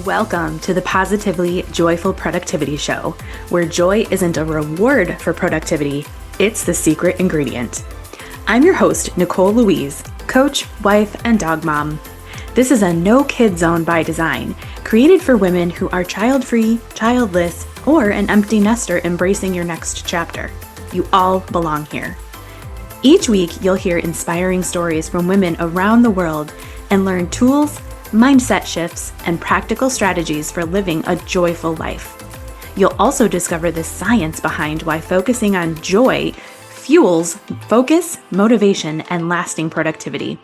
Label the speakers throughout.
Speaker 1: Welcome to the Positively Joyful Productivity Show, where joy isn't a reward for productivity, it's the secret ingredient. I'm your host, Nicole Louise, coach, wife, and dog mom. This is a no-kid zone by design, created for women who are child-free, childless, or an empty nester embracing your next chapter. You all belong here. Each week, you'll hear inspiring stories from women around the world and learn tools, mindset shifts, and practical strategies for living a joyful life. You'll also discover the science behind why focusing on joy fuels focus, motivation, and lasting productivity.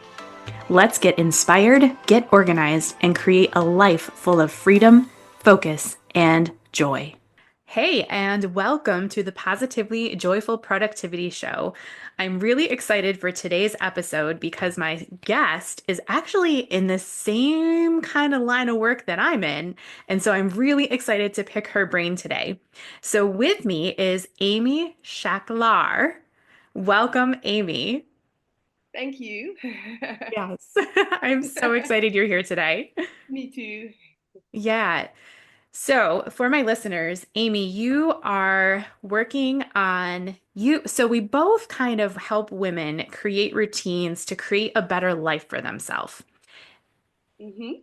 Speaker 1: Let's get inspired, get organized, and create a life full of freedom, focus, and joy. Hey, and welcome to the Positively Joyful Productivity Show. I'm really excited for today's episode because my guest is actually in the same kind of line of work that I'm in. And so I'm really excited to pick her brain today. So with me is Amy Schakelaar. Welcome, Amy.
Speaker 2: Thank you.
Speaker 1: Yes, I'm so excited you're here today.
Speaker 2: Me too.
Speaker 1: Yeah. So, for my listeners, Amy, you are working on you. So, we both kind of help women create routines to create a better life for themselves.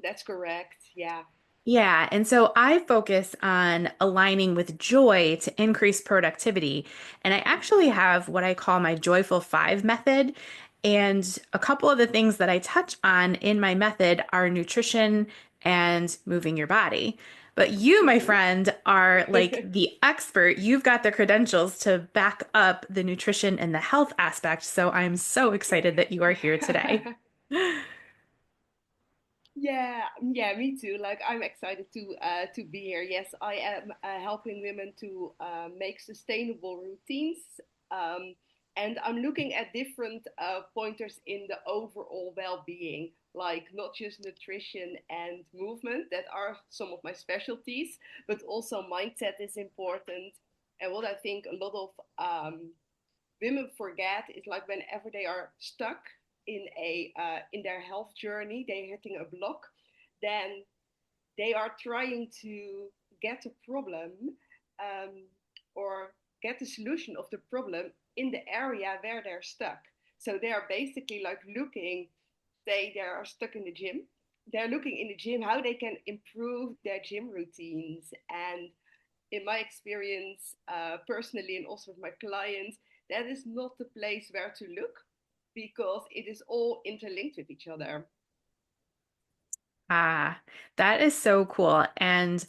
Speaker 2: That's correct. Yeah.
Speaker 1: Yeah. And so I focus on aligning with joy to increase productivity. And I actually have what I call my Joyful Five method. And a couple of the things that I touch on in my method are nutrition and moving your body. But you, my
Speaker 2: hmm
Speaker 1: friend, are like the expert. You've got the credentials to back up the nutrition and the health aspect. So I'm so excited that you are here today.
Speaker 2: yeah, me too. Like I'm excited to be here. Yes, I am helping women to make sustainable routines, um, and I'm looking at different pointers in the overall well-being, like not just nutrition and movement that are some of my specialties, but also mindset is important. And what I think a lot of women forget is like whenever they are stuck in their health journey, they're hitting a block, then they are trying to get a problem um, or get the solution of the problem in the area where they're stuck. So they are basically like looking, say they are stuck in the gym. They're looking in the gym how they can improve their gym routines. And in my experience, personally, and also with my clients, that is not the place where to look because it is all interlinked with each other.
Speaker 1: Ah, that is so cool. And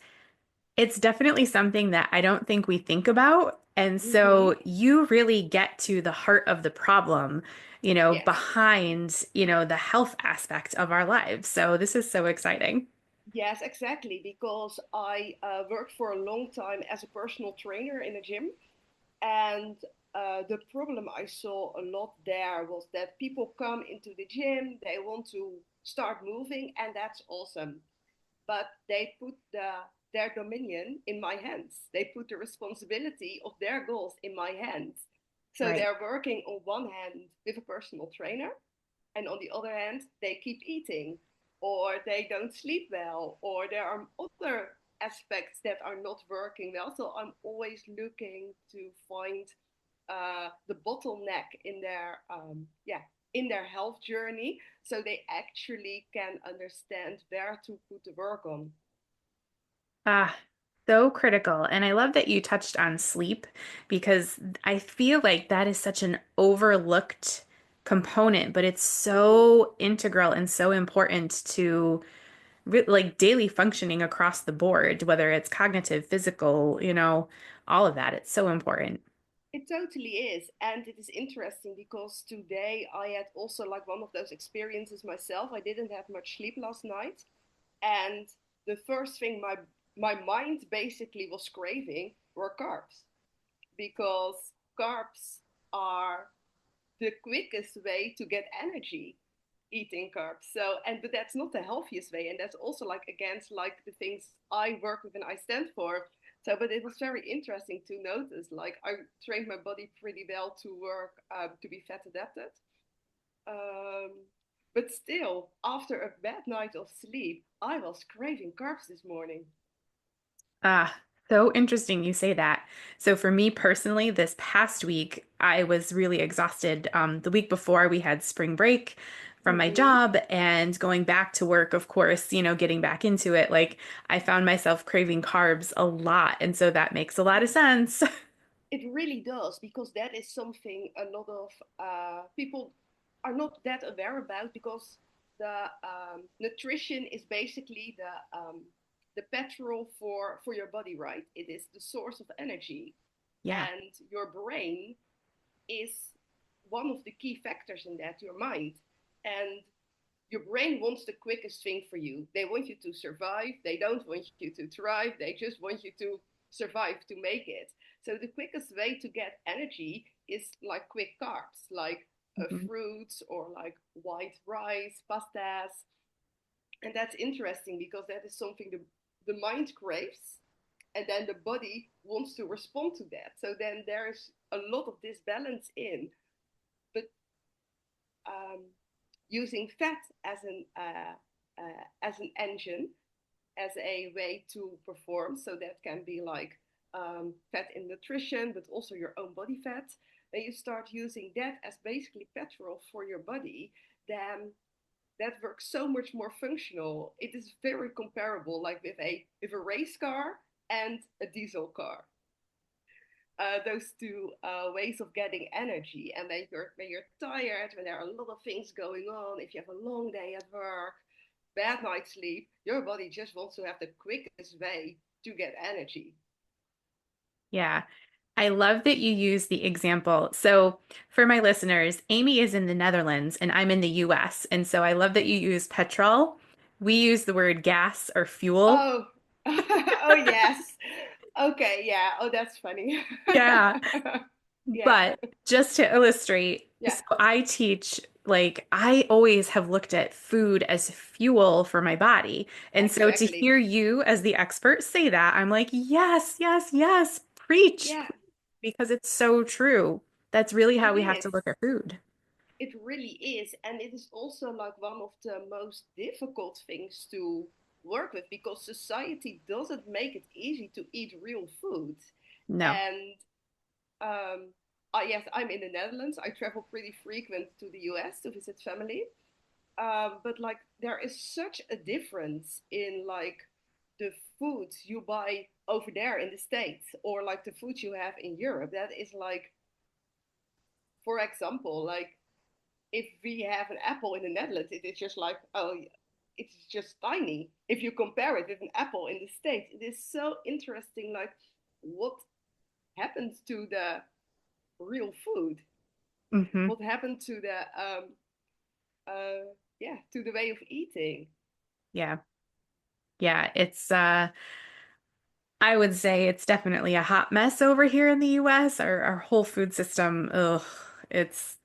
Speaker 1: it's definitely something that I don't think we think about. And
Speaker 2: Mm-hmm.
Speaker 1: so you really get to the heart of the problem,
Speaker 2: Yes.
Speaker 1: behind, the health aspect of our lives. So this is so exciting.
Speaker 2: Yes, exactly. Because I worked for a long time as a personal trainer in a gym. And the problem I saw a lot there was that people come into the gym, they want to start moving, and that's awesome. But they put their dominion in my hands. They put the responsibility of their goals in my hands. So
Speaker 1: Right.
Speaker 2: they're working on one hand with a personal trainer, and on the other hand, they keep eating, or they don't sleep well, or there are other aspects that are not working well. So I'm always looking to find the bottleneck in their health journey, so they actually can understand where to put the work on.
Speaker 1: Ah, so critical. And I love that you touched on sleep because I feel like that is such an overlooked component, but it's
Speaker 2: Mm-hmm.
Speaker 1: so integral and so important to like daily functioning across the board, whether it's cognitive, physical, all of that. It's so important.
Speaker 2: It totally is. And it is interesting because today I had also like one of those experiences myself. I didn't have much sleep last night. And the first thing my mind basically was craving were carbs because carbs are the quickest way to get energy, eating carbs. So, and but that's not the healthiest way, and that's also like against like the things I work with and I stand for. So, but it was very interesting to notice. Like I trained my body pretty well to work to be fat adapted. Um, But still, after a bad night of sleep, I was craving carbs this morning.
Speaker 1: Ah, so interesting you say that. So for me personally, this past week, I was really exhausted. The week before, we had spring break from my
Speaker 2: Hmm.
Speaker 1: job and going back to work, of course, getting back into it. Like I found myself craving carbs a lot. And so that makes a lot of sense.
Speaker 2: It really does, because that is something a lot of people are not that aware about, because the nutrition is basically the petrol for your body, right? It is the source of energy,
Speaker 1: Yeah.
Speaker 2: and your brain is one of the key factors in that, your mind. And your brain wants the quickest thing for you. They want you to survive. They don't want you to thrive. They just want you to survive, to make it. So the quickest way to get energy is like quick carbs, like
Speaker 1: Mhm.
Speaker 2: fruits or like white rice, pastas. And that's interesting, because that is something the mind craves, and then the body wants to respond to that. So then there's a lot of disbalance in. But um, using fat as an engine, as a way to perform. So that can be like fat in nutrition, but also your own body fat. When you start using that as basically petrol for your body, then that works so much more functional. It is very comparable, like with a race car and a diesel car. Those two ways of getting energy. And when you're tired, when there are a lot of things going on, if you have a long day at work, bad night's sleep, your body just wants to have the quickest way to get energy.
Speaker 1: Yeah. I love that you use the example. So, for my listeners, Amy is in the Netherlands and I'm in the US. And so I love that you use petrol. We use the word gas or fuel.
Speaker 2: Oh, oh yes. Okay, yeah. Oh, that's funny.
Speaker 1: Yeah.
Speaker 2: Yeah,
Speaker 1: But just to illustrate,
Speaker 2: yeah,
Speaker 1: so I teach, like, I always have looked at food as fuel for my body. And so to
Speaker 2: exactly.
Speaker 1: hear you as the expert say that, I'm like, yes, yes, yes, preach,
Speaker 2: Yeah,
Speaker 1: because it's so true. That's really how
Speaker 2: it
Speaker 1: we have to
Speaker 2: is.
Speaker 1: look at food.
Speaker 2: It really is. And it is also like one of the most difficult things to work with, because society doesn't make it easy to eat real food.
Speaker 1: No.
Speaker 2: And yes, I'm in the Netherlands. I travel pretty frequent to the US to visit family. But like there is such a difference in like the foods you buy over there in the States, or like the foods you have in Europe. That is like, for example, like if we have an apple in the Netherlands, it is just like, oh, it's just tiny. If you compare it with an apple in the States, it is so interesting, like what happens to the real food,
Speaker 1: Hmm.
Speaker 2: what happened to the yeah, to the way of eating.
Speaker 1: Yeah. Yeah. I would say it's definitely a hot mess over here in the US. Our whole food system, ugh,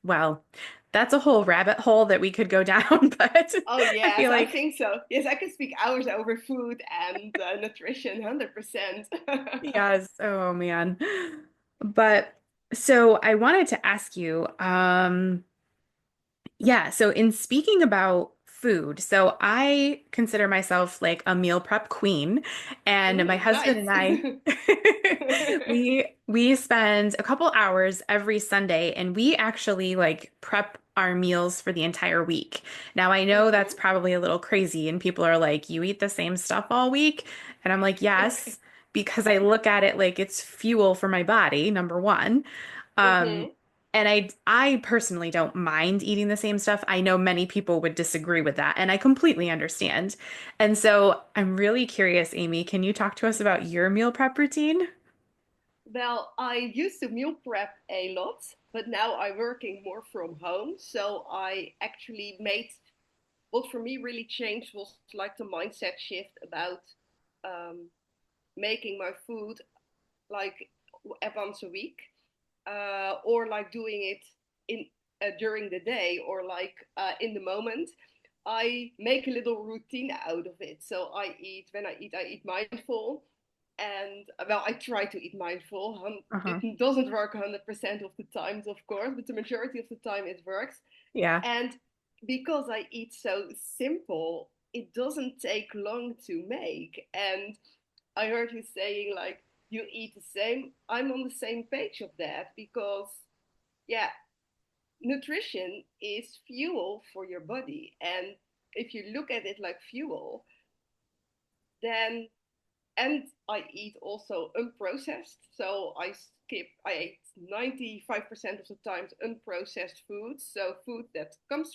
Speaker 1: well, that's a whole rabbit hole that we could go down, but
Speaker 2: Oh
Speaker 1: I
Speaker 2: yes,
Speaker 1: feel
Speaker 2: I
Speaker 1: like,
Speaker 2: think so. Yes, I can speak hours over food and nutrition, 100%.
Speaker 1: yes, oh man. But so I wanted to ask you, yeah, so in speaking about food, so I consider myself like a meal prep queen, and my husband
Speaker 2: Nice.
Speaker 1: and I we spend a couple hours every Sunday and we actually like prep our meals for the entire week. Now I know that's
Speaker 2: Hmm.
Speaker 1: probably a little crazy and people are like, "You eat the same stuff all week?" And I'm like, "Yes." Because I look at it like it's fuel for my body, number one. Um,
Speaker 2: Hmm.
Speaker 1: and I personally don't mind eating the same stuff. I know many people would disagree with that, and I completely understand. And so I'm really curious, Amy, can you talk to us about your meal prep routine?
Speaker 2: Well, I used to meal prep a lot, but now I'm working more from home. So I actually made, what for me really changed was like the mindset shift about um, making my food like once a week, or like doing it in during the day, or like in the moment. I make a little routine out of it. So I eat mindful, and well, I try to eat mindful.
Speaker 1: Uh-huh.
Speaker 2: It doesn't work 100% of the times, of course, but the majority of the time it works.
Speaker 1: Yeah.
Speaker 2: And because I eat so simple, it doesn't take long to make. And I heard you saying like you eat the same. I'm on the same page of that because yeah, nutrition is fuel for your body. And if you look at it like fuel, then and I eat also unprocessed. So I ate 95% of the time unprocessed food. So food that comes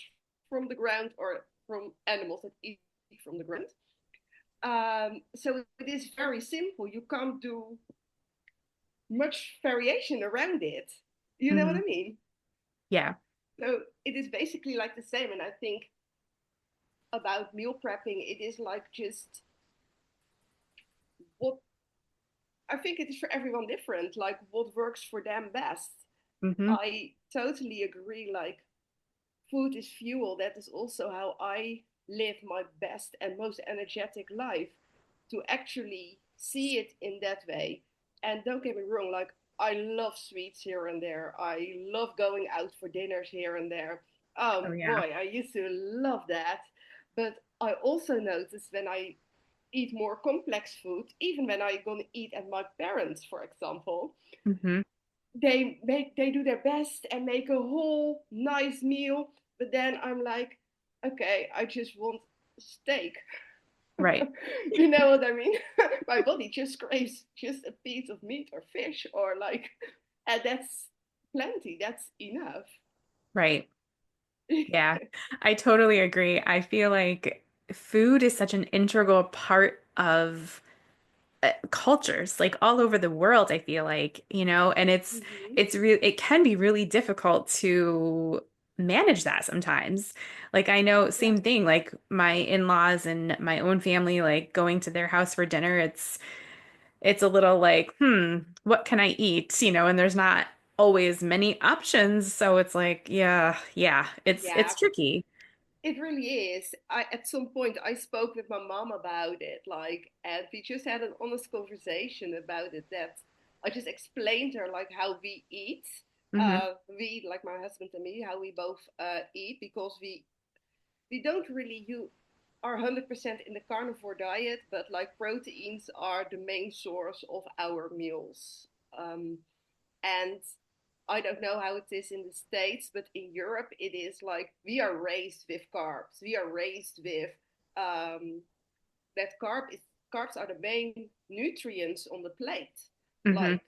Speaker 2: from the ground or from animals that eat from the ground. So it is very simple. You can't do much variation around it. You know what
Speaker 1: Hmm.
Speaker 2: I mean?
Speaker 1: Yeah.
Speaker 2: So it is basically like the same. And I think about meal prepping, it is like just what I think it is for everyone different, like what works for them best.
Speaker 1: Hmm.
Speaker 2: I totally agree. Like, food is fuel. That is also how I live my best and most energetic life, to actually see it in that way. And don't get me wrong, like, I love sweets here and there. I love going out for dinners here and there.
Speaker 1: Oh yeah.
Speaker 2: Boy, I used to love that. But I also notice when I eat more complex food, even when I gonna eat at my parents, for example,
Speaker 1: Hmm.
Speaker 2: they do their best and make a whole nice meal, but then I'm like, okay, I just want steak.
Speaker 1: Right.
Speaker 2: You know what I mean? My body just craves just a piece of meat or fish or like, and that's plenty. That's enough.
Speaker 1: Right. Yeah, I totally agree. I feel like food is such an integral part of cultures like all over the world, I feel like, and
Speaker 2: Mm-hmm.
Speaker 1: it can be really difficult to manage that sometimes. Like I know
Speaker 2: Yeah,
Speaker 1: same thing, like my in-laws and my own family, like going to their house for dinner, it's a little like, what can I eat? And there's not always many options. So it's like, yeah, it's
Speaker 2: yeah.
Speaker 1: tricky.
Speaker 2: It really is. At some point I spoke with my mom about it, like, and we just had an honest conversation about it. That I just explained her like how we eat.
Speaker 1: Hmm.
Speaker 2: We, like my husband and me, how we both eat, because we don't really you are 100% in the carnivore diet, but like proteins are the main source of our meals. And I don't know how it is in the States, but in Europe, it is like we are raised with carbs. We are raised with um, that carbs are the main nutrients on the plate.
Speaker 1: Hmm.
Speaker 2: Like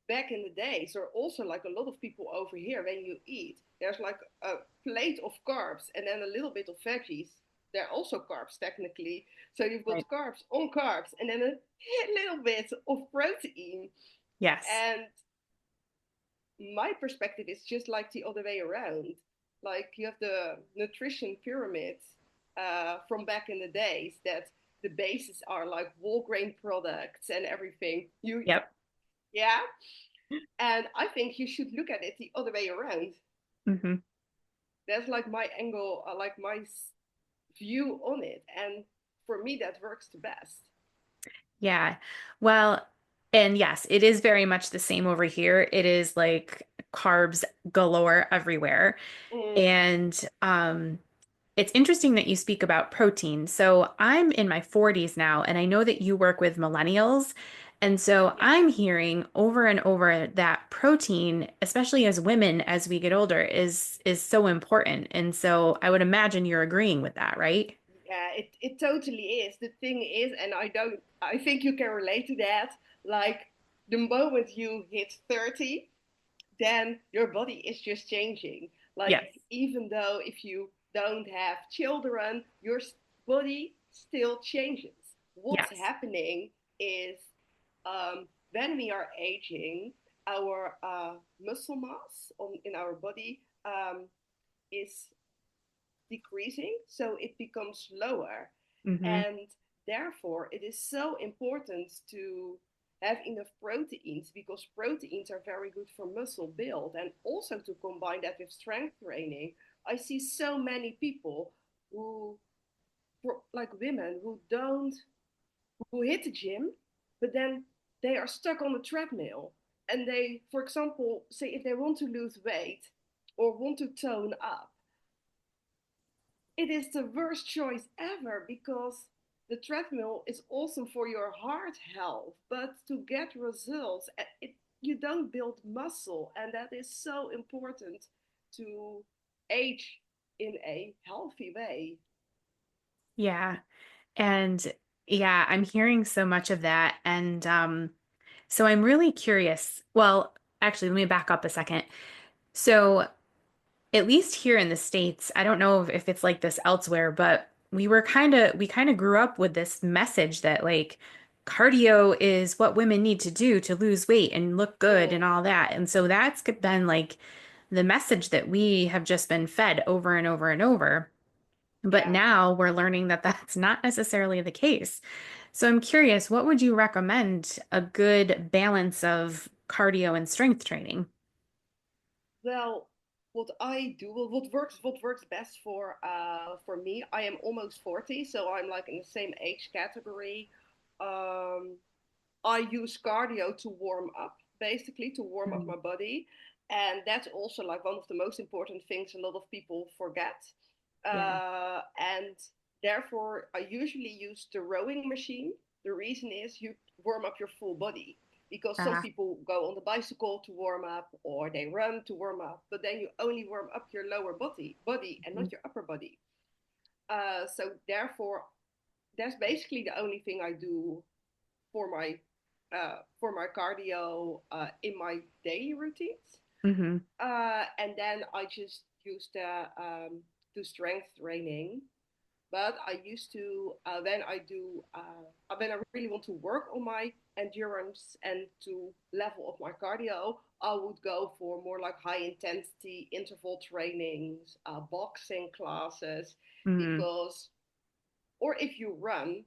Speaker 2: back in the days, or also like a lot of people over here, when you eat, there's like a plate of carbs and then a little bit of veggies. They're also carbs technically. So you've got
Speaker 1: Right.
Speaker 2: carbs on carbs and then a little bit of protein.
Speaker 1: Yes.
Speaker 2: And my perspective is just like the other way around. Like, you have the nutrition pyramid from back in the days, that the bases are like whole grain products and everything.
Speaker 1: Yep.
Speaker 2: Yeah, and I think you should look at it the other way around.
Speaker 1: Hmm.
Speaker 2: That's like my angle, like my view on it, and for me that works the best.
Speaker 1: Yeah. Well, and yes, it is very much the same over here. It is like carbs galore everywhere.
Speaker 2: Mm,
Speaker 1: And it's interesting that you speak about protein. So I'm in my 40s now, and I know that you work with millennials. And so
Speaker 2: yeah.
Speaker 1: I'm hearing over and over that protein, especially as women as we get older, is so important. And so I would imagine you're agreeing with that, right?
Speaker 2: Yeah, it totally is. The thing is, and I think you can relate to that. Like, the moment you hit 30, then your body is just changing. Like,
Speaker 1: Yes.
Speaker 2: even though if you don't have children, your body still changes. What's
Speaker 1: Yes.
Speaker 2: happening is, when we are aging, our muscle mass in our body is decreasing, so it becomes lower.
Speaker 1: Hmm.
Speaker 2: And therefore, it is so important to have enough proteins, because proteins are very good for muscle build, and also to combine that with strength training. I see so many people who, like women, who don't, who hit the gym, but then they are stuck on the treadmill. And they, for example, say if they want to lose weight or want to tone up, it is the worst choice ever because the treadmill is awesome for your heart health, but to get results, you don't build muscle, and that is so important to age in a healthy way.
Speaker 1: Yeah. And yeah, I'm hearing so much of that. And so I'm really curious. Well, actually, let me back up a second. So, at least here in the States, I don't know if it's like this elsewhere, but we kind of grew up with this message that like cardio is what women need to do to lose weight and look good and
Speaker 2: Mm,
Speaker 1: all that. And so that's been like the message that we have just been fed over and over and over. But
Speaker 2: yeah.
Speaker 1: now we're learning that that's not necessarily the case. So I'm curious, what would you recommend a good balance of cardio and strength training?
Speaker 2: Well, what I do, well, what works best for me. I am almost 40, so I'm like in the same age category. Um, I use cardio to warm up, basically to warm up
Speaker 1: Mhm.
Speaker 2: my body, and that's also like one of the most important things a lot of people forget.
Speaker 1: Yeah.
Speaker 2: And therefore, I usually use the rowing machine. The reason is you warm up your full body because some
Speaker 1: Ah,
Speaker 2: people go on the bicycle to warm up or they run to warm up, but then you only warm up your lower body and
Speaker 1: mhm,
Speaker 2: not your upper body. So therefore, that's basically the only thing I do for my cardio in my daily routines.
Speaker 1: mhm,
Speaker 2: And then I just use the strength training. But I used to when I really want to work on my endurance and to level up my cardio, I would go for more like high intensity interval trainings, boxing classes,
Speaker 1: mhm,
Speaker 2: because or if you run,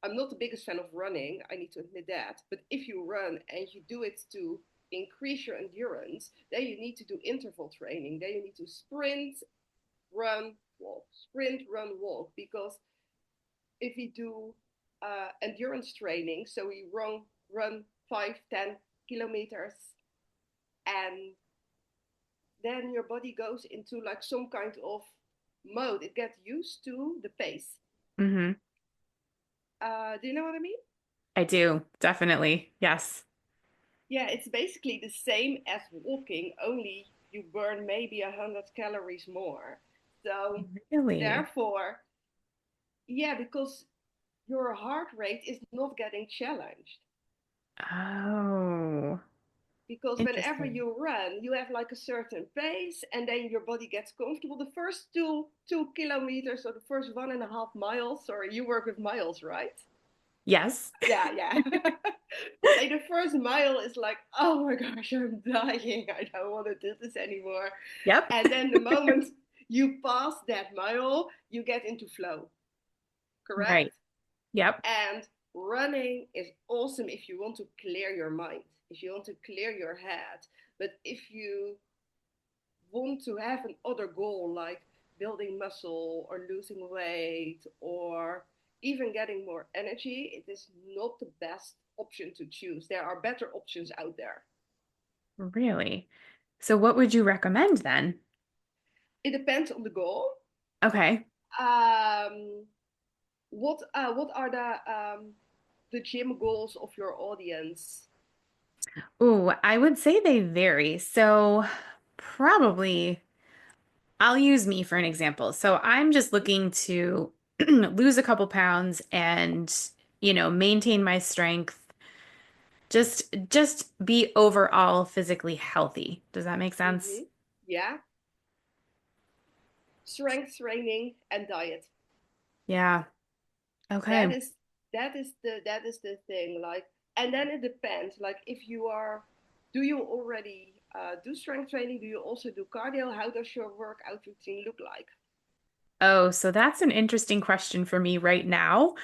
Speaker 2: I'm not the biggest fan of running, I need to admit that. But if you run and you do it to increase your endurance, then you need to do interval training. Then you need to run, walk, sprint, run, walk. Because if we do endurance training, so we run 5, 10 kilometers, and then your body goes into like some kind of mode. It gets used to the pace.
Speaker 1: mhm.
Speaker 2: Do you know what I mean?
Speaker 1: I do, definitely. Yes.
Speaker 2: Yeah, it's basically the same as walking, only you burn maybe 100 calories more. So
Speaker 1: Really?
Speaker 2: therefore, yeah, because your heart rate is not getting challenged.
Speaker 1: Oh,
Speaker 2: Because whenever
Speaker 1: interesting.
Speaker 2: you run, you have like a certain pace, and then your body gets comfortable. The first two kilometers, or the first 1.5 miles. Sorry, you work with miles, right?
Speaker 1: Yes.
Speaker 2: Yeah, yeah. Say the first mile is like, oh my gosh, I'm dying. I don't want to do this anymore.
Speaker 1: Yep.
Speaker 2: And then the moment you pass that mile, you get into flow, correct?
Speaker 1: Right. Yep.
Speaker 2: And running is awesome if you want to clear your mind, if you want to clear your head. But if you want to have another goal like building muscle or losing weight or even getting more energy, it is not the best option to choose. There are better options out there.
Speaker 1: Really? So what would you recommend then?
Speaker 2: It depends on the goal.
Speaker 1: Okay.
Speaker 2: Um, what are the gym goals of your audience?
Speaker 1: Ooh, I would say they vary. So probably I'll use me for an example. So I'm just looking to lose a couple pounds and, maintain my strength. Just be overall physically healthy. Does that make sense?
Speaker 2: Mm-hmm. Yeah, strength training and diet.
Speaker 1: Yeah.
Speaker 2: That
Speaker 1: Okay.
Speaker 2: is that is the thing. Like, and then it depends. Like, if you are, do you already do strength training? Do you also do cardio? How does your workout routine look like?
Speaker 1: Oh, so that's an interesting question for me right now.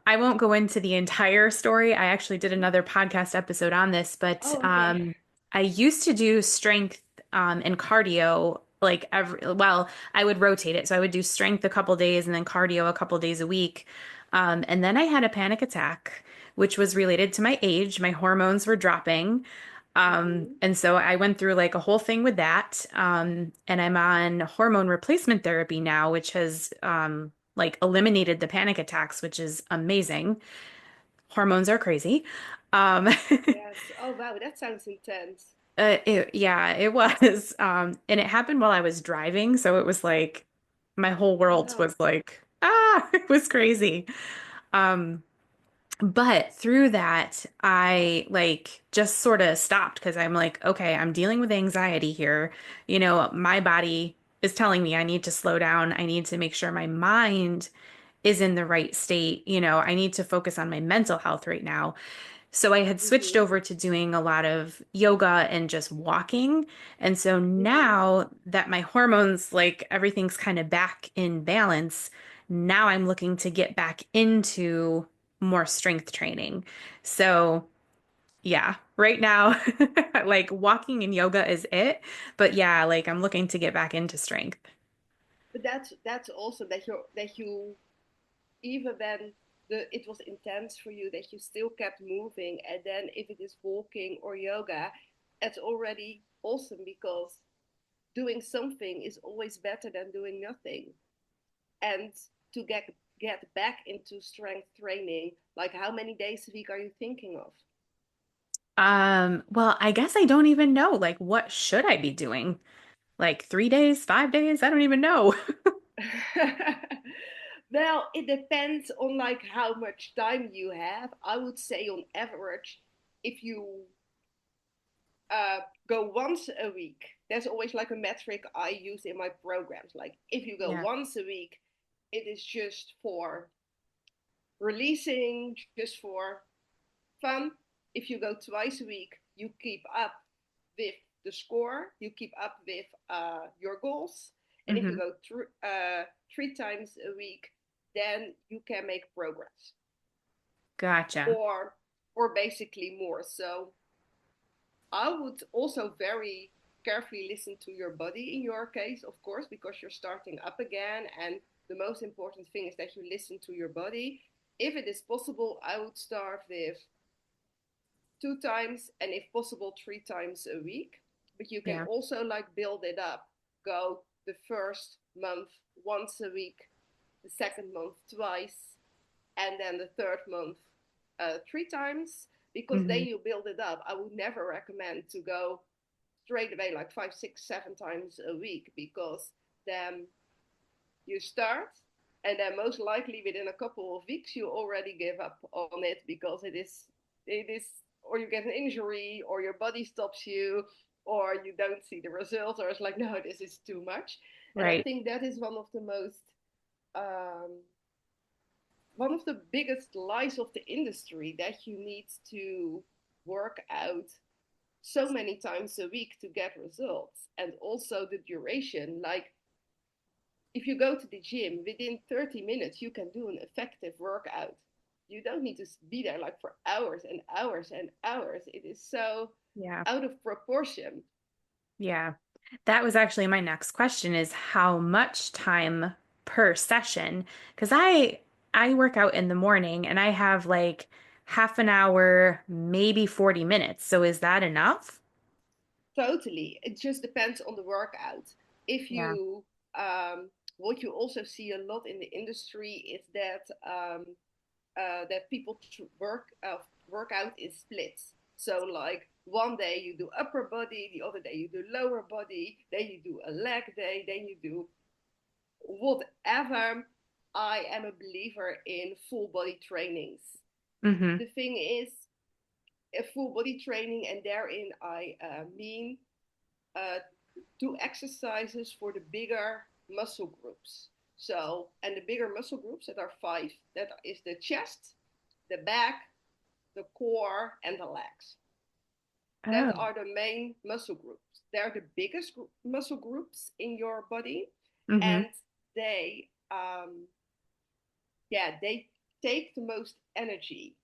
Speaker 1: I won't go into the entire story. I actually did another podcast episode on this, but
Speaker 2: Oh, okay.
Speaker 1: I used to do strength and cardio like I would rotate it. So I would do strength a couple days and then cardio a couple days a week. And then I had a panic attack, which was related to my age. My hormones were dropping.
Speaker 2: Mm-hmm.
Speaker 1: And so I went through like a whole thing with that. And I'm on hormone replacement therapy now, which has like eliminated the panic attacks, which is amazing. Hormones are crazy. Um,
Speaker 2: Yes. Oh, wow, that sounds intense.
Speaker 1: yeah, it was. And it happened while I was driving, so it was like my whole
Speaker 2: Oh,
Speaker 1: world
Speaker 2: no.
Speaker 1: was like, it was crazy. Um, But through that, I like just sort of stopped because I'm like, okay, I'm dealing with anxiety here. My body is telling me I need to slow down. I need to make sure my mind is in the right state. I need to focus on my mental health right now. So I had switched
Speaker 2: Mm-hmm.
Speaker 1: over to doing a lot of yoga and just walking. And so
Speaker 2: Mm-hmm.
Speaker 1: now that my hormones, like everything's kind of back in balance, now I'm looking to get back into more strength training. So yeah, right now, like walking and yoga is it. But yeah, like I'm looking to get back into strength.
Speaker 2: But that's awesome that you even when it was intense for you that you still kept moving, and then if it is walking or yoga, it's already awesome because doing something is always better than doing nothing. And to get back into strength training, like how many days a week are you thinking of?
Speaker 1: Well, I guess I don't even know. Like, what should I be doing? Like 3 days, 5 days? I don't even know.
Speaker 2: Well, it depends on like how much time you have. I would say on average, if you uh, go once a week, there's always like a metric I use in my programs. Like if you go
Speaker 1: Yeah.
Speaker 2: once a week, it is just for releasing, just for fun. If you go twice a week, you keep up with the score, you keep up with your goals. And if you
Speaker 1: Hmm.
Speaker 2: go 3 times a week, then you can make progress,
Speaker 1: Gotcha.
Speaker 2: or basically more. So I would also very carefully listen to your body in your case, of course, because you're starting up again. And the most important thing is that you listen to your body. If it is possible, I would start with 2 times and if possible 3 times a week. But you can
Speaker 1: Yeah.
Speaker 2: also like build it up. Go the first month once a week, the second month twice, and then the third month 3 times, because
Speaker 1: Hmm.
Speaker 2: then you build it up. I would never recommend to go straight away like 5, 6, 7 times a week, because then you start and then most likely within a couple of weeks you already give up on it because it is or you get an injury or your body stops you or you don't see the results or it's like no, this is too much. And I
Speaker 1: Right.
Speaker 2: think that is um, one of the biggest lies of the industry, that you need to work out so many times a week to get results, and also the duration. Like if you go to the gym, within 30 minutes, you can do an effective workout. You don't need to be there like for hours and hours and hours. It is so
Speaker 1: Yeah.
Speaker 2: out of proportion.
Speaker 1: Yeah. That was actually my next question is how much time per session? Because I work out in the morning and I have like half an hour, maybe 40 minutes. So is that enough?
Speaker 2: Totally. It just depends on the workout. If
Speaker 1: Yeah.
Speaker 2: you, what you also see a lot in the industry is that people work out in splits. So like one day you do upper body, the other day you do lower body, then you do a leg day, then you do whatever. I am a believer in full body trainings.
Speaker 1: Hmm.
Speaker 2: The thing is, a full body training, and therein I mean uh, do exercises for the bigger muscle groups. So, and the bigger muscle groups, that are five, that is the chest, the back, the core, and the legs. That
Speaker 1: Oh.
Speaker 2: are the main muscle groups. They're the biggest muscle groups in your body,
Speaker 1: Hmm.
Speaker 2: and they, yeah, they take the most energy.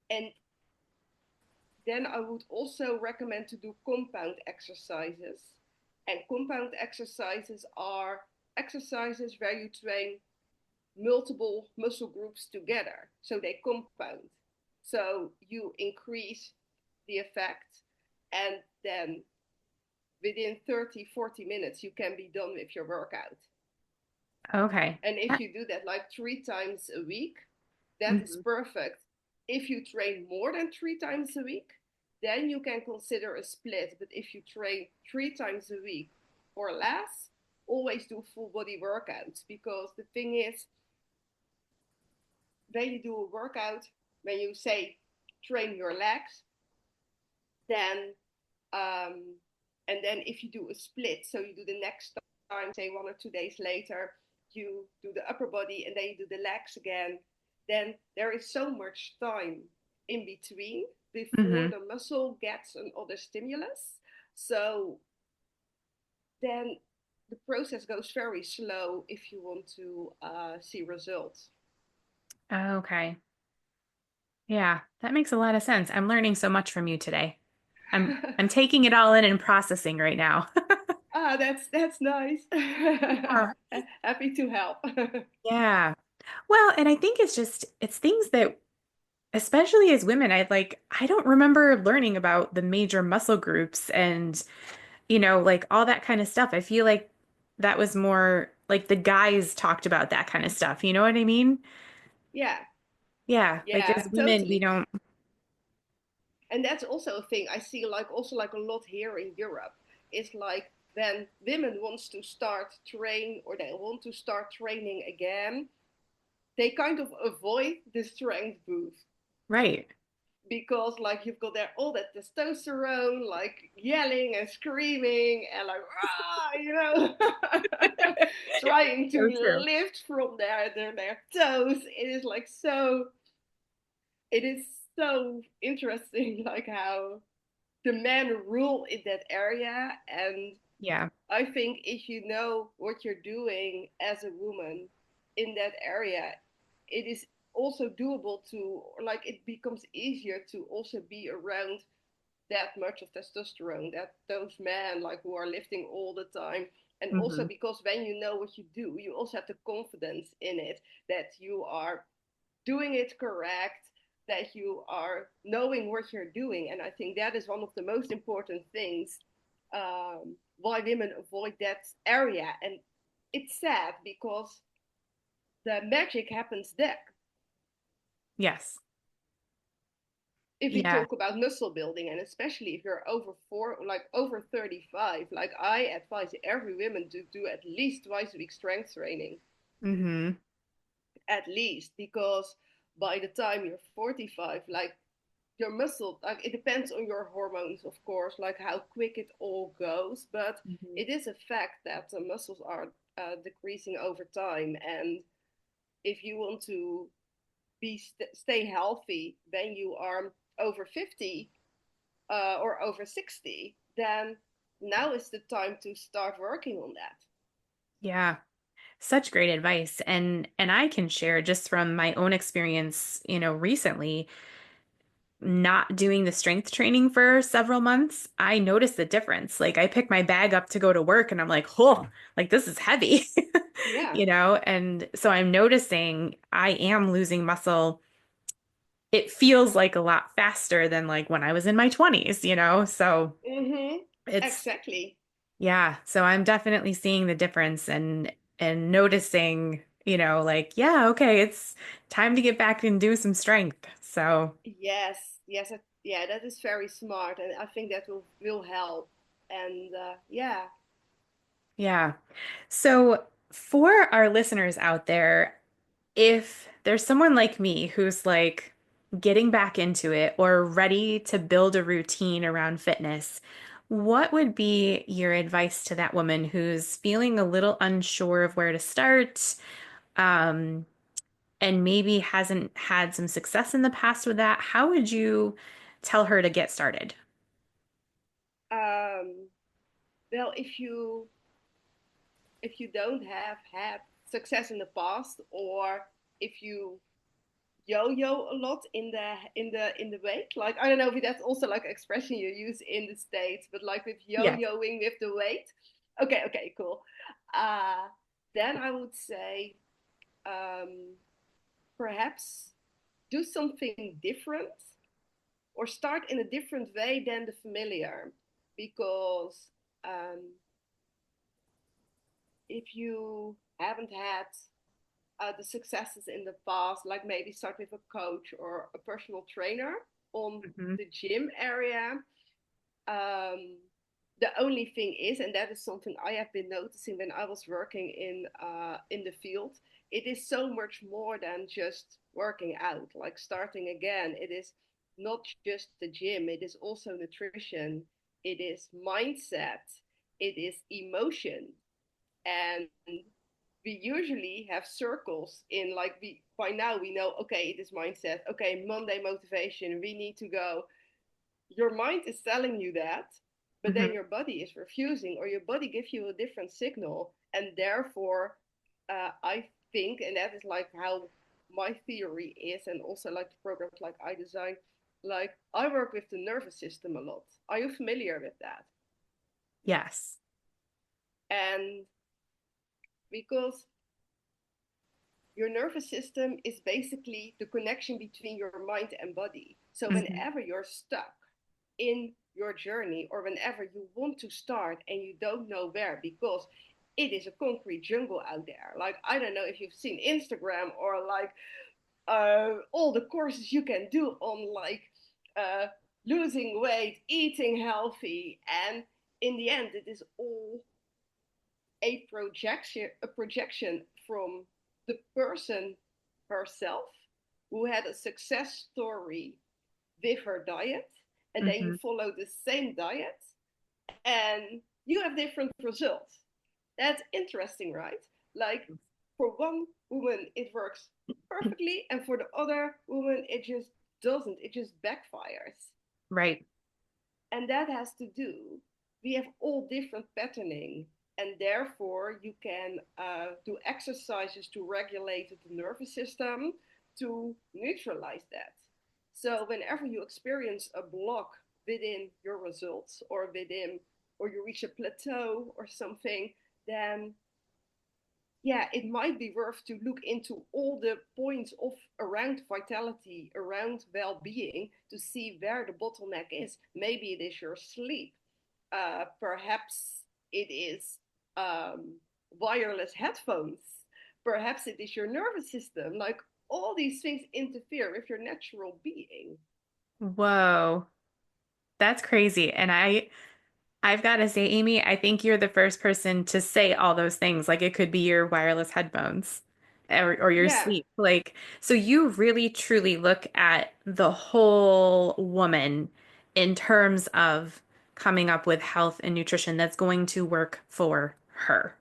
Speaker 2: And then I would also recommend to do compound exercises. And compound exercises are exercises where you train multiple muscle groups together. So they compound. So you increase the effect. and then within 30, 40 minutes, you can be done with your workout.
Speaker 1: Okay.
Speaker 2: And if you do that like 3 times a week, that is
Speaker 1: Mhm.
Speaker 2: perfect. If you train more than 3 times a week, then you can consider a split. But if you train 3 times a week or less, always do full body workouts, because the thing is, when you do a workout, when you say train your legs, then um, and then if you do a split, so you do the next time, say 1 or 2 days later, you do the upper body and then you do the legs again, then there is so much time in between before
Speaker 1: Mhm.
Speaker 2: the muscle gets another stimulus. So then the process goes very slow if you want to see results.
Speaker 1: Okay. Yeah, that makes a lot of sense. I'm learning so much from you today. I'm taking it all in and processing right now.
Speaker 2: That's nice.
Speaker 1: Yeah.
Speaker 2: Happy to help.
Speaker 1: Yeah. Well, and I think it's things that especially as women, I don't remember learning about the major muscle groups and like all that kind of stuff. I feel like that was more like the guys talked about that kind of stuff. You know what I mean?
Speaker 2: Yeah,
Speaker 1: Yeah, like
Speaker 2: yeah,
Speaker 1: as women, we
Speaker 2: totally.
Speaker 1: don't.
Speaker 2: And that's also a thing I see, like also like a lot here in Europe. It's like when women wants to start train, or they want to start training again, they kind of avoid the strength boost,
Speaker 1: Right.
Speaker 2: because like you've got there all that testosterone, like yelling and screaming and like trying to
Speaker 1: So true.
Speaker 2: lift from their toes. It is so interesting, like how the men rule in that area. And
Speaker 1: Yeah.
Speaker 2: I think if you know what you're doing as a woman in that area, it is also doable to, like, it becomes easier to also be around that much of testosterone, that those men like who are lifting all the time. And also
Speaker 1: Hmm.
Speaker 2: because when you know what you do, you also have the confidence in it, that you are doing it correct, that you are knowing what you're doing. And I think that is one of the most important things, why women avoid that area. And it's sad because the magic happens there.
Speaker 1: Yes.
Speaker 2: If we
Speaker 1: Yeah.
Speaker 2: talk about muscle building, and especially if you're over 35, like I advise every woman to do at least twice a week strength training,
Speaker 1: Hmm.
Speaker 2: at least, because by the time you're 45, like your muscle, like it depends on your hormones, of course, like how quick it all goes, but
Speaker 1: Hmm.
Speaker 2: it is a fact that the muscles are decreasing over time. And if you want to stay healthy when you are over 50 or over 60, then now is the time to start working on that.
Speaker 1: Yeah. Such great advice. And I can share just from my own experience, recently, not doing the strength training for several months, I noticed the difference. Like I pick my bag up to go to work and I'm like, oh, like this is heavy,
Speaker 2: Yeah.
Speaker 1: And so I'm noticing I am losing muscle. It feels like a lot faster than like when I was in my 20s. So
Speaker 2: Mm-hmm.
Speaker 1: it's,
Speaker 2: Exactly.
Speaker 1: yeah, so I'm definitely seeing the difference and noticing, like, yeah, okay, it's time to get back and do some strength. So,
Speaker 2: Yes, yes, yeah, that is very smart, and I think that will help. And yeah,
Speaker 1: yeah. So, for our listeners out there, if there's someone like me who's like getting back into it or ready to build a routine around fitness, what would be your advice to that woman who's feeling a little unsure of where to start, um, and maybe hasn't had some success in the past with that? How would you tell her to get started?
Speaker 2: um, well, if you don't have had success in the past, or if you yo-yo a lot in the weight, like I don't know if that's also like an expression you use in the States, but like with
Speaker 1: Yeah.
Speaker 2: yo-yoing with the weight. Okay, cool. uh then I would say, perhaps do something different. or start in a different way than the familiar. Because if you haven't had the successes in the past, like maybe start with a coach or a personal trainer on
Speaker 1: Mhm.
Speaker 2: the gym area. Um, the only thing is, and that is something I have been noticing when I was working in the field, it is so much more than just working out. Like starting again, it is not just the gym; it is also nutrition, it is mindset, it is emotion, and we usually have circles in like we by now we know okay it is mindset, okay Monday motivation, we need to go. Your mind is telling you that, but then
Speaker 1: Mhm.
Speaker 2: your body is refusing, or your body gives you a different signal, and therefore I think, and that is like how my theory is, and also like the programs like I design, like I work with the nervous system a lot. Are you familiar with that?
Speaker 1: Yes.
Speaker 2: And because your nervous system is basically the connection between your mind and body. So
Speaker 1: Mhm.
Speaker 2: whenever you're stuck in your journey, or whenever you want to start and you don't know where, because it is a concrete jungle out there. Like, I don't know if you've seen Instagram, or like all the courses you can do on like uh, losing weight, eating healthy, and in the end, it is all a projection from the person herself who had a success story with her diet, and then you
Speaker 1: Mhm.
Speaker 2: follow the same diet and you have different results. That's interesting, right? Like, for one woman it works perfectly, and for the other woman it just doesn't, it just backfires.
Speaker 1: Right.
Speaker 2: And that has to do, we have all different patterning, and therefore you can do exercises to regulate the nervous system to neutralize that. So whenever you experience a block within your results, or within, or you reach a plateau or something, then yeah, it might be worth to look into all the points of around vitality, around well-being, to see where the bottleneck is. Maybe it is your sleep. Perhaps it is wireless headphones. Perhaps it is your nervous system. Like, all these things interfere with your natural being.
Speaker 1: Whoa. That's crazy. And I've got to say, Amy, I think you're the first person to say all those things. Like it could be your wireless headphones or your
Speaker 2: Yeah,
Speaker 1: sleep. Like, so you really truly look at the whole woman in terms of coming up with health and nutrition that's going to work for her.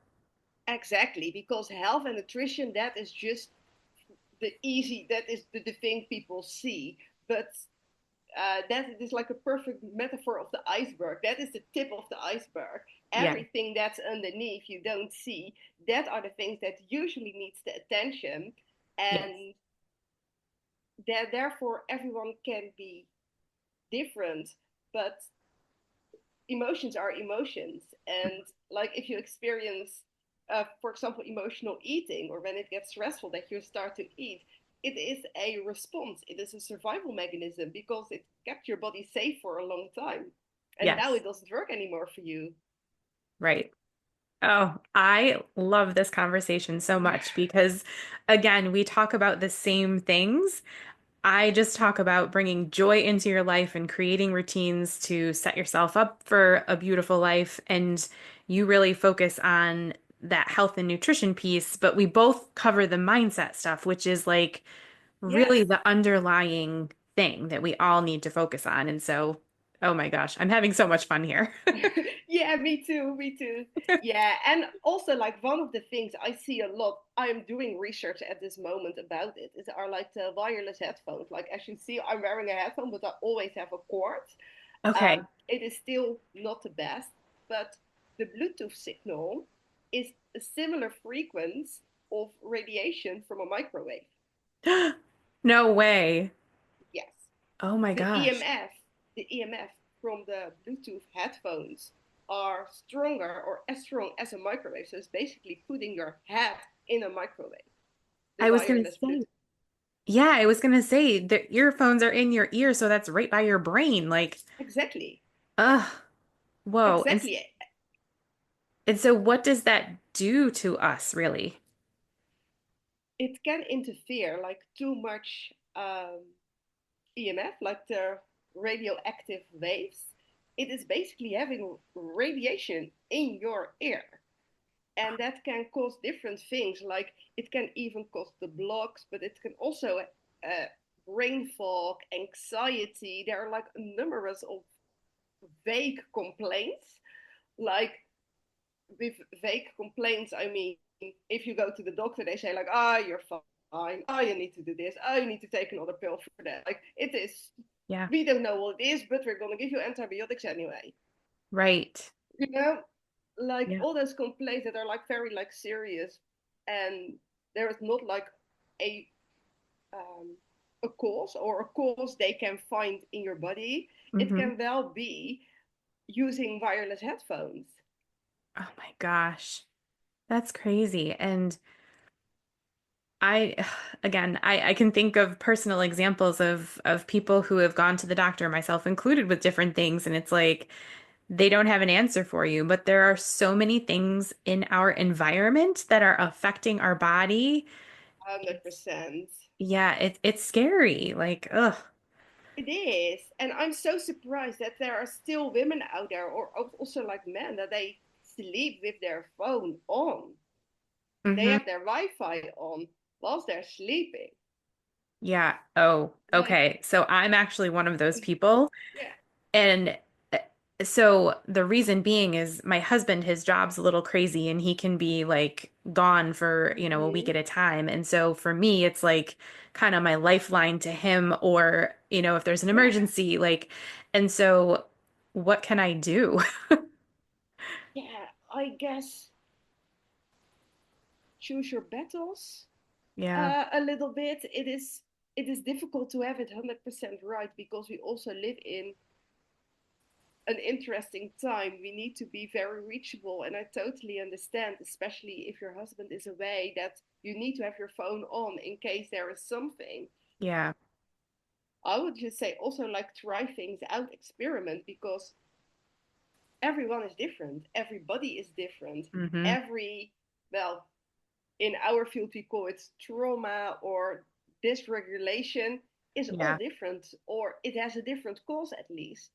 Speaker 2: exactly. Because health and nutrition, that is just that is the thing people see. But that is like a perfect metaphor of the iceberg. That is the tip of the iceberg.
Speaker 1: Yeah.
Speaker 2: Everything that's underneath you don't see. That are the things that usually needs the attention,
Speaker 1: Yes.
Speaker 2: and that therefore everyone can be different. But emotions are emotions, and like if you experience, for example, emotional eating, or when it gets stressful that you start to eat, it is a response, it is a survival mechanism, because it kept your body safe for a long time, and now
Speaker 1: Yes.
Speaker 2: it doesn't work anymore for you.
Speaker 1: Right. Oh, I love this conversation so much because, again, we talk about the same things. I just talk about bringing joy into your life and creating routines to set yourself up for a beautiful life. And you really focus on that health and nutrition piece, but we both cover the mindset stuff, which is like
Speaker 2: Yes.
Speaker 1: really the underlying thing that we all need to focus on. And so, oh my gosh, I'm having so much fun here.
Speaker 2: Yeah, me too, me too. Yeah, and also like one of the things I see a lot, I'm doing research at this moment about it, is are like the wireless headphones. Like, as you see, I'm wearing a headphone, but I always have a cord.
Speaker 1: Okay.
Speaker 2: It is still not the best, but the Bluetooth signal is a similar frequency of radiation from a microwave.
Speaker 1: No way.
Speaker 2: Yes.
Speaker 1: Oh my
Speaker 2: The
Speaker 1: gosh.
Speaker 2: EMF, the EMF from the Bluetooth headphones are stronger, or as strong as a microwave. So it's basically putting your head in a microwave. The
Speaker 1: I was going to
Speaker 2: wireless
Speaker 1: say,
Speaker 2: Bluetooth.
Speaker 1: Yeah, I was gonna say the earphones are in your ear, so that's right by your brain. Like,
Speaker 2: Exactly.
Speaker 1: ugh, whoa.
Speaker 2: Exactly.
Speaker 1: And so what does that do to us, really?
Speaker 2: It can interfere like too much EMF, like the radioactive waves. It is basically having radiation in your ear. And that can cause different things, like it can even cause the blocks, but it can also brain fog, anxiety. There are like numerous of vague complaints. Like with vague complaints, I mean, if you go to the doctor, they say like, "Ah, oh, you're fine. Oh, you need to do this. Oh, you need to take another pill for that." Like it is,
Speaker 1: Yeah,
Speaker 2: we don't know what it is, but we're gonna give you antibiotics anyway.
Speaker 1: right.
Speaker 2: You know, like
Speaker 1: Yeah.
Speaker 2: all those complaints that are like very like serious, and there is not like a um, a cause or a cause they can find in your body. It
Speaker 1: Hmm.
Speaker 2: can well be using wireless headphones.
Speaker 1: Oh my gosh. That's crazy. And I, again, I can think of personal examples of people who have gone to the doctor, myself included, with different things, and it's like they don't have an answer for you. But there are so many things in our environment that are affecting our body.
Speaker 2: 100%.
Speaker 1: Yeah, it's scary. Like, ugh.
Speaker 2: It is. And I'm so surprised that there are still women out there, or also like men, that they sleep with their phone on. They
Speaker 1: Hmm.
Speaker 2: have their Wi Fi on whilst they're sleeping.
Speaker 1: Yeah. Oh,
Speaker 2: Like,
Speaker 1: okay. So I'm actually one of those people.
Speaker 2: yeah.
Speaker 1: And so the reason being is my husband, his job's a little crazy and he can be like gone for, a week
Speaker 2: Hmm.
Speaker 1: at a time. And so for me, it's like kind of my lifeline to him or, if there's an
Speaker 2: Yeah.
Speaker 1: emergency, like, and so what can I do?
Speaker 2: Yeah. I guess choose your battles
Speaker 1: Yeah.
Speaker 2: a little bit. It is difficult to have it 100% right because we also live in an interesting time. We need to be very reachable, and I totally understand, especially if your husband is away, that you need to have your phone on in case there is something.
Speaker 1: Yeah.
Speaker 2: I would just say also like try things out, experiment, because everyone is different, everybody is different.
Speaker 1: Hmm.
Speaker 2: Every, well, in our field we call it trauma or dysregulation, is all
Speaker 1: Yeah.
Speaker 2: different, or it has a different cause at least.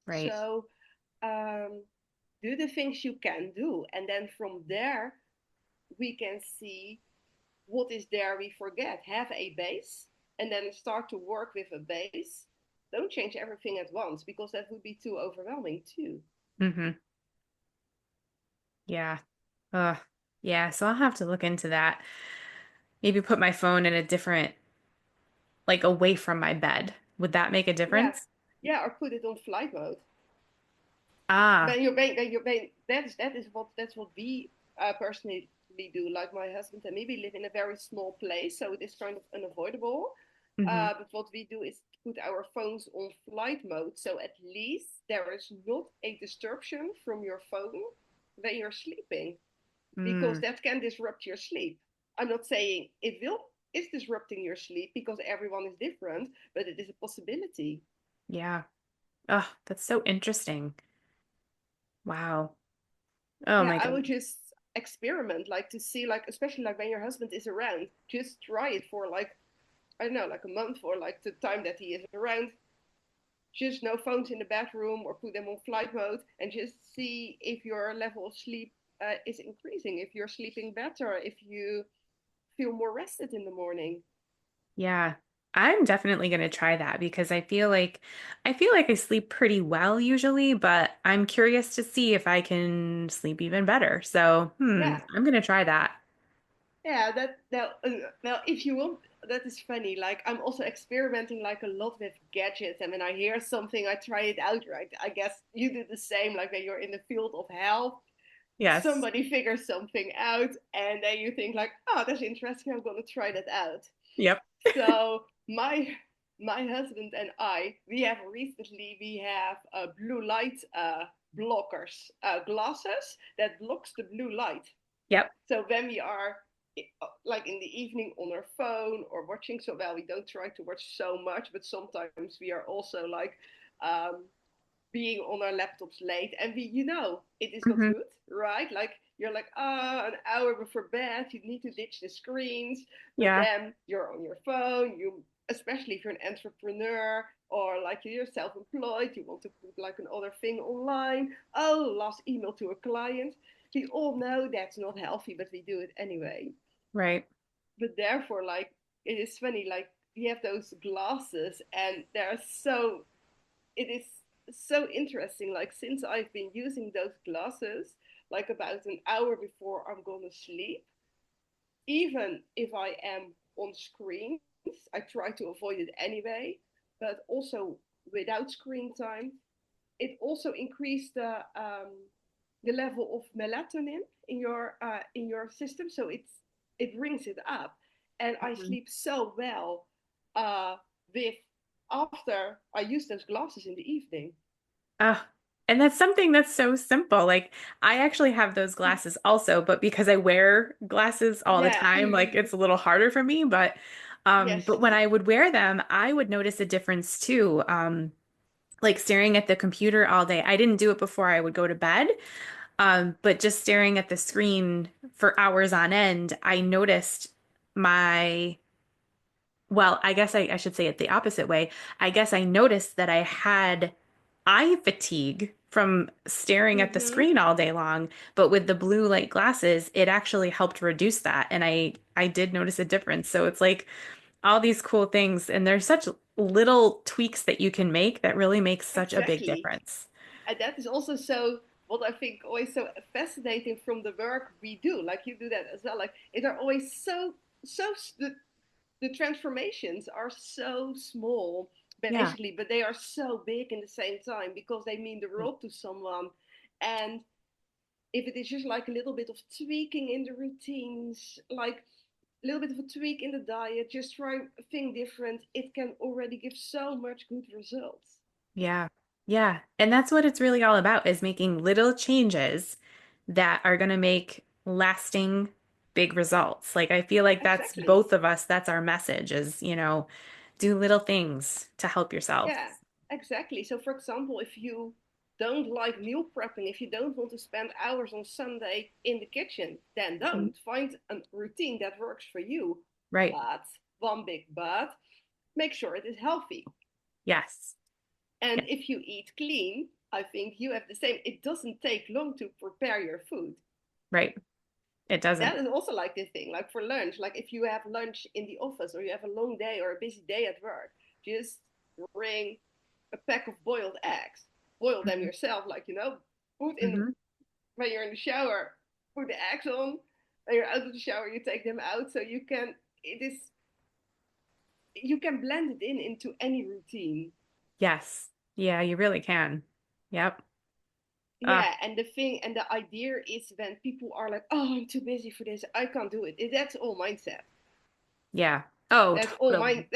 Speaker 1: Right.
Speaker 2: So um, do the things you can do, and then from there we can see what is there we forget. Have a base, and then start to work with a base. Don't change everything at once because that would be too overwhelming too.
Speaker 1: Hmm. Yeah. Yeah. So I'll have to look into that. Maybe put my phone in a different, like away from my bed. Would that make a
Speaker 2: Yeah,
Speaker 1: difference?
Speaker 2: yeah, or put it on flight mode.
Speaker 1: Ah.
Speaker 2: Then your brain, that's what we personally do. Like my husband and me, we live in a very small place, so it is kind of unavoidable.
Speaker 1: Hmm.
Speaker 2: But what we do is put our phones on flight mode, so at least there is not a disruption from your phone when you're sleeping, because
Speaker 1: Mm.
Speaker 2: that can disrupt your sleep. I'm not saying it will is disrupting your sleep because everyone is different, but it is a possibility.
Speaker 1: Yeah. Oh, that's so interesting. Wow. Oh
Speaker 2: Yeah,
Speaker 1: my
Speaker 2: I would
Speaker 1: goodness.
Speaker 2: just experiment, like to see, like especially like when your husband is around, just try it for like, I don't know, like a month, or like the time that he is around. Just no phones in the bedroom, or put them on flight mode, and just see if your level of sleep is increasing, if you're sleeping better, if you feel more rested in the morning.
Speaker 1: Yeah. I'm definitely going to try that because I feel like I sleep pretty well usually, but I'm curious to see if I can sleep even better. So,
Speaker 2: Yeah,
Speaker 1: I'm going to try that.
Speaker 2: yeah, well, if you want, that is funny. Like I'm also experimenting like a lot with gadgets, and when I hear something, I try it out. Right? I guess you do the same. Like when you're in the field of health,
Speaker 1: Yes.
Speaker 2: somebody figures something out, and then you think like, oh, that's interesting. I'm gonna try that out.
Speaker 1: Yep.
Speaker 2: So my husband and I, we have blue light blockers, glasses that blocks the blue light.
Speaker 1: Yep.
Speaker 2: So when we are like in the evening on our phone or watching. So well, we don't try to watch so much, but sometimes we are also like um, being on our laptops late, and it is not
Speaker 1: Hmm.
Speaker 2: good, right? Like you're like, an hour before bed you need to ditch the screens, but
Speaker 1: Yeah.
Speaker 2: then you're on your phone. You, especially if you're an entrepreneur or like you're self-employed, you want to put like another thing online. Oh, last email to a client. We all know that's not healthy, but we do it anyway.
Speaker 1: Right.
Speaker 2: But therefore, like, it is funny, like we have those glasses and they're so, it is so interesting. Like, since I've been using those glasses, like about an hour before I'm gonna sleep, even if I am on screens, I try to avoid it anyway, but also without screen time, it also increased the level of melatonin in your system, so it brings it up, and I
Speaker 1: Mhm.
Speaker 2: sleep so well uh, with after I use those glasses in the evening.
Speaker 1: Oh, and that's something that's so simple. Like I actually have those glasses also, but because I wear glasses all the
Speaker 2: Yeah.
Speaker 1: time, like it's a little harder for me.
Speaker 2: Yes.
Speaker 1: But when I would wear them, I would notice a difference too. Like staring at the computer all day. I didn't do it before I would go to bed. But just staring at the screen for hours on end, I noticed my well, I guess I should say it the opposite way. I guess I noticed that I had eye fatigue from staring at the
Speaker 2: Mm-hmm.
Speaker 1: screen all day long, but with the blue light glasses, it actually helped reduce that, and I did notice a difference. So it's like all these cool things, and there's such little tweaks that you can make that really makes such a big
Speaker 2: Exactly.
Speaker 1: difference.
Speaker 2: And that is also so what I think always so fascinating from the work we do. Like you do that as well. Like it are always the transformations are so small
Speaker 1: Yeah.
Speaker 2: basically, but they are so big in the same time because they mean the
Speaker 1: Right.
Speaker 2: world to someone. And if it is just like a little bit of tweaking in the routines, like a little bit of a tweak in the diet, just try a thing different, it can already give so much good results.
Speaker 1: Yeah. Yeah. And that's what it's really all about is making little changes that are going to make lasting big results. Like I feel like that's
Speaker 2: Exactly.
Speaker 1: both of us, that's our message is, do little things to help yourself.
Speaker 2: Yeah, exactly. So, for example, if you don't like meal prepping, if you don't want to spend hours on Sunday in the kitchen, then
Speaker 1: Mhm.
Speaker 2: don't. Find a routine that works for you.
Speaker 1: Right.
Speaker 2: But, one big but, make sure it is healthy.
Speaker 1: Yes.
Speaker 2: And
Speaker 1: Yeah.
Speaker 2: if you eat clean, I think you have the same. It doesn't take long to prepare your food.
Speaker 1: Right. It doesn't.
Speaker 2: That is also like the thing, like for lunch, like if you have lunch in the office or you have a long day or a busy day at work, just bring a pack of boiled eggs, boil them
Speaker 1: Hmm.
Speaker 2: yourself, like put in the
Speaker 1: Hmm.
Speaker 2: when you're in the shower, put the eggs on. When you're out of the shower, you take them out, so you can blend it in into any routine.
Speaker 1: Yes. Yeah, you really can. Yep. Uh,
Speaker 2: Yeah, and the thing and the idea is when people are like, "Oh, I'm too busy for this, I can't do it." That's all mindset.
Speaker 1: yeah. Oh,
Speaker 2: That's all
Speaker 1: totally.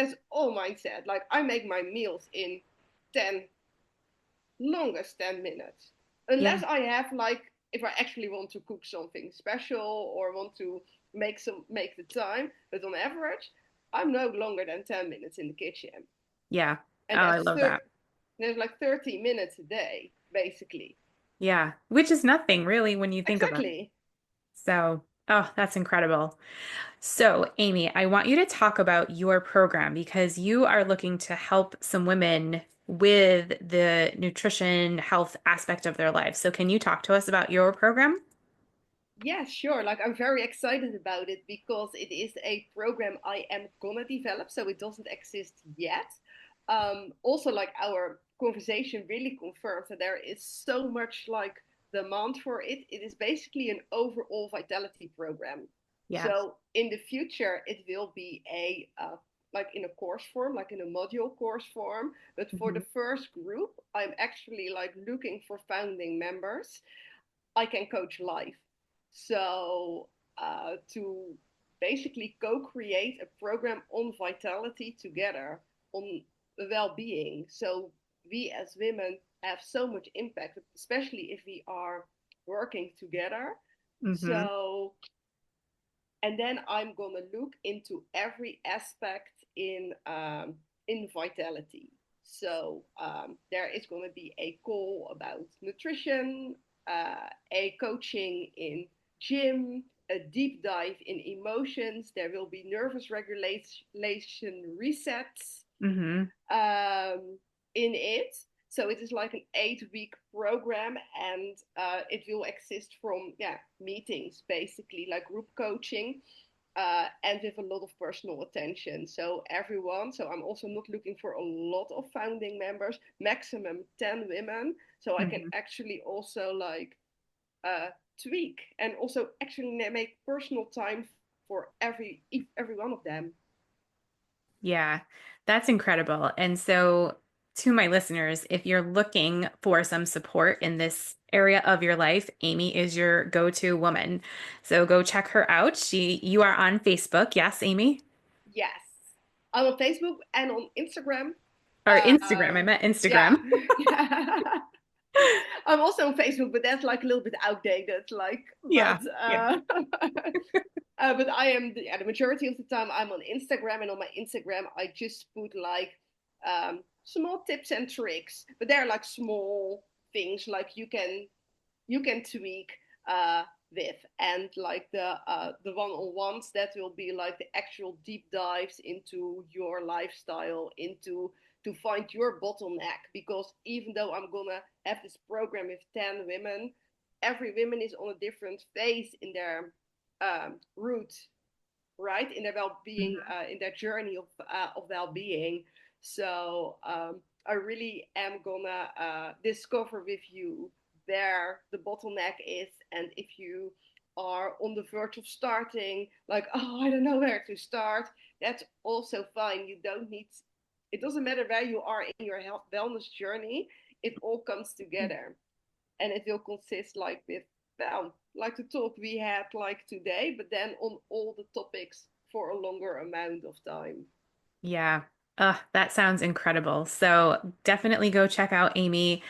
Speaker 2: mindset. Like I make my meals in 10 longest 10 minutes.
Speaker 1: Yeah.
Speaker 2: Unless I have like if I actually want to cook something special or want to make the time, but on average, I'm no longer than 10 minutes in the kitchen.
Speaker 1: Yeah. Oh,
Speaker 2: And
Speaker 1: I love that.
Speaker 2: there's like 30 minutes a day, basically.
Speaker 1: Yeah. Which is nothing really when you think about it.
Speaker 2: Exactly.
Speaker 1: So, oh, that's incredible. So, Amy, I want you to talk about your program because you are looking to help some women with the nutrition health aspect of their lives. So, can you talk to us about your program?
Speaker 2: Yeah, sure. Like I'm very excited about it because it is a program I am gonna develop, so it doesn't exist yet. Also, like our conversation really confirms that there is so much like demand for it. It is basically an overall vitality program.
Speaker 1: Yes.
Speaker 2: So in the future, it will be a like in a course form, like in a module course form. But for
Speaker 1: Hmm.
Speaker 2: the first group, I'm actually like looking for founding members I can coach live. So to basically co-create a program on vitality together, on well-being. So we as women have so much impact, especially if we are working together.
Speaker 1: Hmm.
Speaker 2: So And then I'm gonna look into every aspect in vitality. So there is gonna be a call about nutrition, a coaching in gym, a deep dive in emotions. There will be nervous regulation resets
Speaker 1: Mm-hmm.
Speaker 2: in it. So it is like an 8 week program, and it will exist from meetings, basically like group coaching, and with a lot of personal attention. So everyone. So I'm also not looking for a lot of founding members, maximum 10 women. So I can
Speaker 1: Mm-hmm.
Speaker 2: actually also like tweak and also actually make personal time for every one of them.
Speaker 1: Yeah, that's incredible. And so, to my listeners, if you're looking for some support in this area of your life, Amy is your go-to woman. So go check her out. You are on Facebook. Yes, Amy?
Speaker 2: Yes. I'm on Facebook and on Instagram.
Speaker 1: Or Instagram. I
Speaker 2: Um,
Speaker 1: meant
Speaker 2: yeah.
Speaker 1: Instagram.
Speaker 2: Yeah. I'm also on Facebook, but that's like a little bit outdated. Like,
Speaker 1: Yeah. Yeah.
Speaker 2: but I am the majority of the time I'm on Instagram, and on my Instagram I just put like small tips and tricks. But they're like small things like you can tweak uh, with, and like the one-on-ones that will be like the actual deep dives into your lifestyle, into to find your bottleneck. Because even though I'm gonna have this program with 10 women, every woman is on a different phase in their route, right, in their well-being,
Speaker 1: Mhm.
Speaker 2: in their journey of well-being. So I really am gonna discover with you where the bottleneck is, and if you are on the verge of starting, like, oh, I don't know where to start, that's also fine. You don't need, it doesn't matter where you are in your health wellness journey. It all comes together, and it will consist like with, well, like the talk we had like today, but then on all the topics for a longer amount of time.
Speaker 1: Yeah. That sounds incredible. So definitely go check out Amy.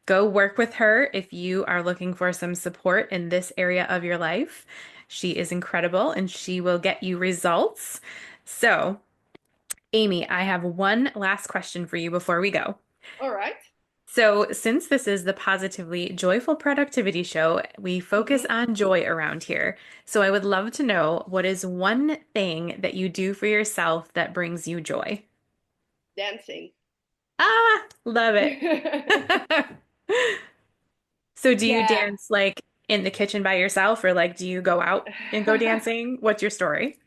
Speaker 1: Go work with her if you are looking for some support in this area of your life. She is incredible and she will get you results. So, Amy, I have one last question for you before we go.
Speaker 2: All right.
Speaker 1: So, since this is the Positively Joyful Productivity Show, we focus
Speaker 2: Mm-hmm.
Speaker 1: on joy around here. So, I would love to know what is one thing that you do for yourself that brings you joy?
Speaker 2: Dancing.
Speaker 1: Ah, love it. So do you
Speaker 2: Yeah.
Speaker 1: dance like in the kitchen by yourself or like do you go out and go dancing? What's your story?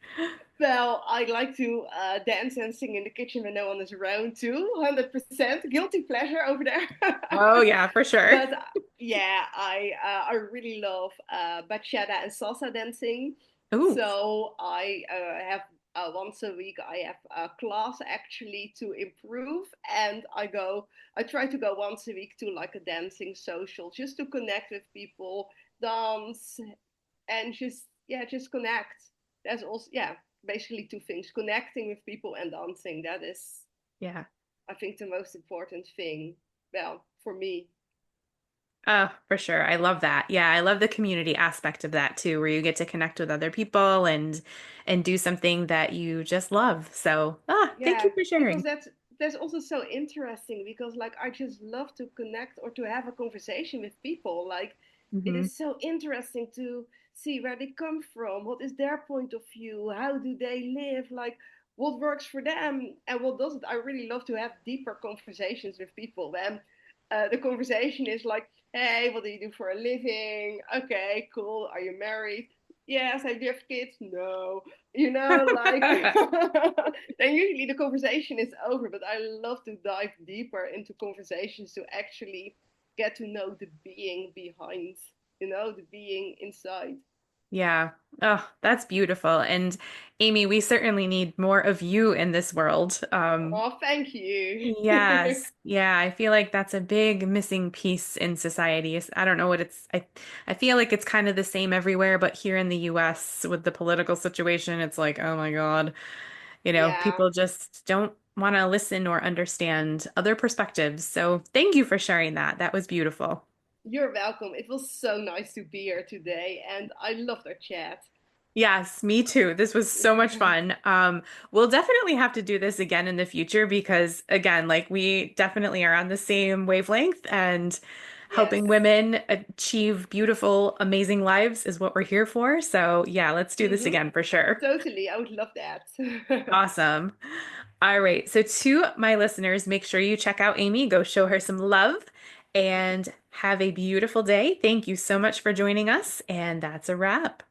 Speaker 2: Well, I like to dance and sing in the kitchen when no one is around too. 100% guilty pleasure over there.
Speaker 1: Oh yeah, for sure.
Speaker 2: But yeah, I really love bachata and salsa dancing.
Speaker 1: Ooh,
Speaker 2: So I have once a week I have a class actually to improve, and I try to go once a week to like a dancing social just to connect with people, dance, and just connect. That's also, basically two things: connecting with people and dancing. That is,
Speaker 1: yeah.
Speaker 2: I think, the most important thing, well, for me.
Speaker 1: Oh, for sure. I love that. Yeah, I love the community aspect of that too, where you get to connect with other people and do something that you just love. So, thank
Speaker 2: Yeah,
Speaker 1: you for
Speaker 2: because
Speaker 1: sharing.
Speaker 2: that's also so interesting, because like I just love to connect or to have a conversation with people. Like, it
Speaker 1: Hmm.
Speaker 2: is so interesting to see where they come from, what is their point of view, how do they live, like what works for them and what doesn't. I really love to have deeper conversations with people. Then the conversation is like, hey, what do you do for a living? Okay, cool. Are you married? Yes. I do have kids. No. Like then usually the conversation is over. But I love to dive deeper into conversations to actually get to know the being behind, the being inside.
Speaker 1: Yeah. Oh, that's beautiful. And Amy, we certainly need more of you in this world.
Speaker 2: Oh, thank you.
Speaker 1: Yes. Yeah, I feel like that's a big missing piece in society. I don't know what I feel like it's kind of the same everywhere, but here in the US with the political situation, it's like, oh my God,
Speaker 2: Yeah,
Speaker 1: people just don't want to listen or understand other perspectives. So thank you for sharing that. That was beautiful.
Speaker 2: you're welcome. It was so nice to be here today, and I loved our chat.
Speaker 1: Yes, me too. This was so much fun. We'll definitely have to do this again in the future because, again, like we definitely are on the same wavelength and helping
Speaker 2: Yes.
Speaker 1: women achieve beautiful, amazing lives is what we're here for. So, yeah, let's do this
Speaker 2: Hmm.
Speaker 1: again for sure.
Speaker 2: Totally. I would love that.
Speaker 1: Awesome. All right. So, to my listeners, make sure you check out Amy, go show her some love, and have a beautiful day. Thank you so much for joining us. And that's a wrap.